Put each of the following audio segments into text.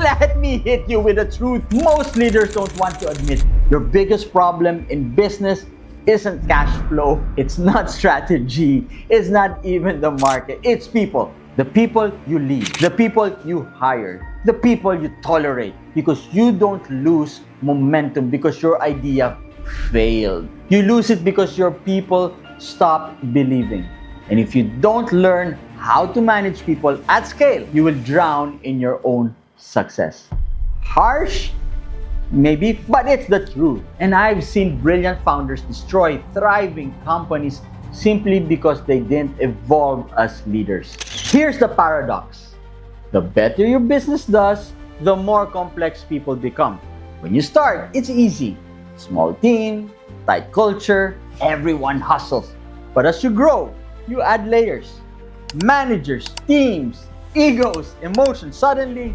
Let me hit you with the truth. Most leaders don't want to admit your biggest problem in business isn't cash flow, it's not strategy, it's not even the market, it's people. The people you lead, the people you hire, the people you tolerate, because you don't lose momentum because your idea failed. You lose it because your people stop believing. And if you don't learn how to manage people at scale, you will drown in your own success. Harsh? Maybe, but it's the truth. And I've seen brilliant founders destroy thriving companies simply because they didn't evolve as leaders. Here's the paradox. The better your business does, the more complex people become. When you start, it's easy. Small team, tight culture, everyone hustles. But as you grow, you add layers. Managers, teams, egos, emotions. Suddenly,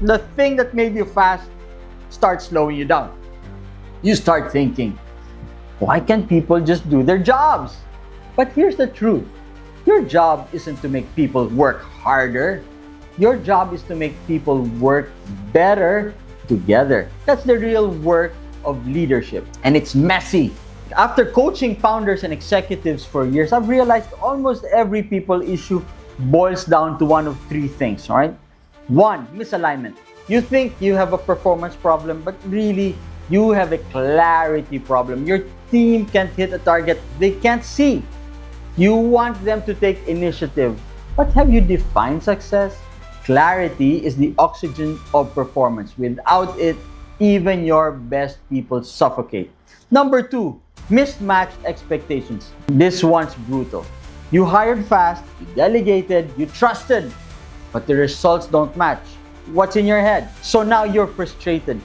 the thing that made you fast starts slowing you down. You start thinking, why can't people just do their jobs? But here's the truth. Your job isn't to make people work harder. Your job is to make people work better together. That's the real work of leadership. And it's messy. After coaching founders and executives for years, I've realized almost every people issue boils down to one of three things, all right? One, misalignment. You think you have a performance problem, but really, you have a clarity problem. Your team can't hit a target they can't see. You want them to take initiative, but have you defined success? Clarity is the oxygen of performance. Without it, even your best people suffocate. Number two, mismatched expectations. This one's brutal. You hired fast, you delegated, you trusted, but the results don't match. What's in your head? So now you're frustrated,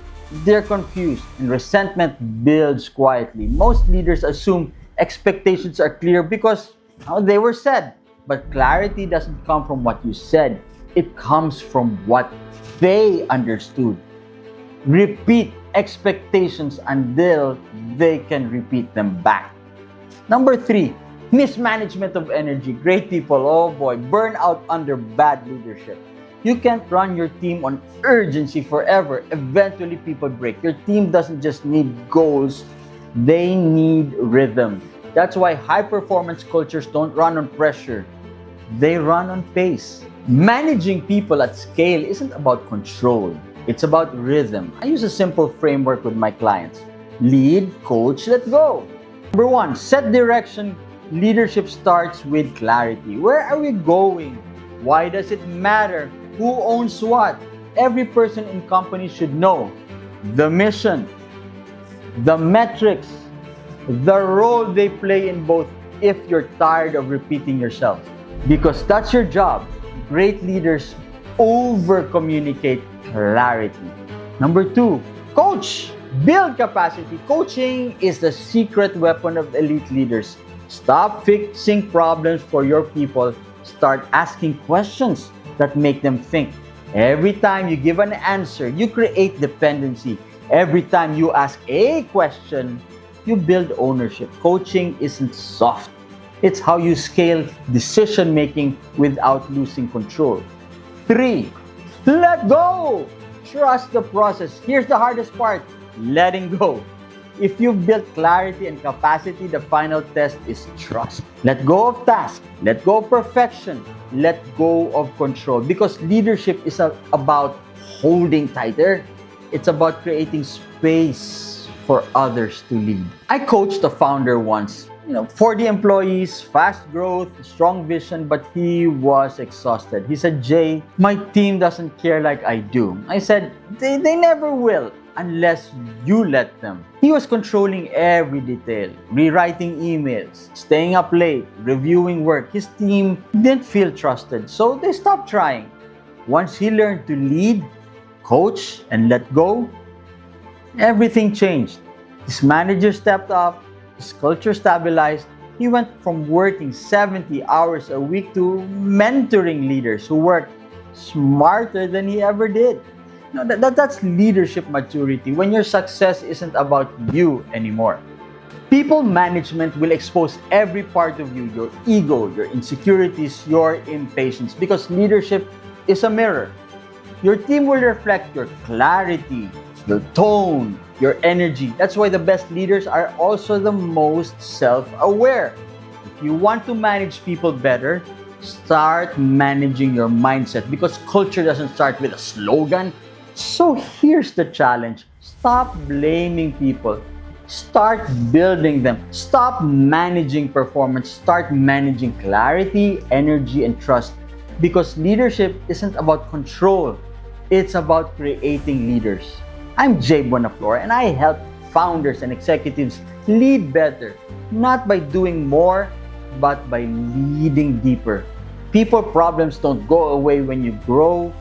they're confused, and resentment builds quietly. Most leaders assume expectations are clear because they were said. But clarity doesn't come from what you said. It comes from what they understood. Repeat expectations until they can repeat them back. Number three, mismanagement of energy. Great people, oh boy, burn out under bad leadership. You can't run your team on urgency forever. Eventually, people break. Your team doesn't just need goals, they need rhythm. That's why high-performance cultures don't run on pressure. They run on pace. Managing people at scale isn't about control. It's about rhythm. I use a simple framework with my clients. Lead, coach, let go. Number one, set direction. Leadership starts with clarity. Where are we going? Why does it matter? Who owns what? Every person in company should know the mission, the metrics, the role they play in both if you're tired of repeating yourself. Because that's your job. Great leaders over-communicate clarity. Number two, coach. Build capacity. Coaching is the secret weapon of elite leaders. Stop fixing problems for your people. Start asking questions that make them think. Every time you give an answer, you create dependency. Every time you ask a question, you build ownership. Coaching isn't soft. It's how you scale decision-making without losing control. Three, let go. Trust the process. Here's the hardest part, letting go. If you've built clarity and capacity, the final test is trust. Let go of tasks. Let go of perfection. Let go of control. Because leadership is about holding tighter. It's about creating space for others to lead. I coached a founder once. 40 employees, fast growth, strong vision, but he was exhausted. He said, Jay, my team doesn't care like I do. I said, they never will unless you let them. He was controlling every detail, rewriting emails, staying up late, reviewing work. His team didn't feel trusted, so they stopped trying. Once he learned to lead, coach, and let go, everything changed. His manager stepped up, his culture stabilized. He went from working 70 hours a week to mentoring leaders who worked smarter than he ever did. That's leadership maturity, when your success isn't about you anymore. People management will expose every part of you, your ego, your insecurities, your impatience, because leadership is a mirror. Your team will reflect your clarity, your tone, your energy. That's why the best leaders are also the most self-aware. If you want to manage people better, start managing your mindset because culture doesn't start with a slogan. So here's the challenge: stop blaming people, start building them. Stop managing performance, start managing clarity, energy, and trust. Because leadership isn't about control, it's about creating leaders. I'm Jay Bonaflor, and I help founders and executives lead better, not by doing more, but by leading deeper. People problems don't go away when you grow,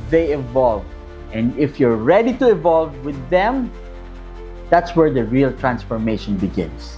they evolve. And if you're ready to evolve with them, that's where the real transformation begins.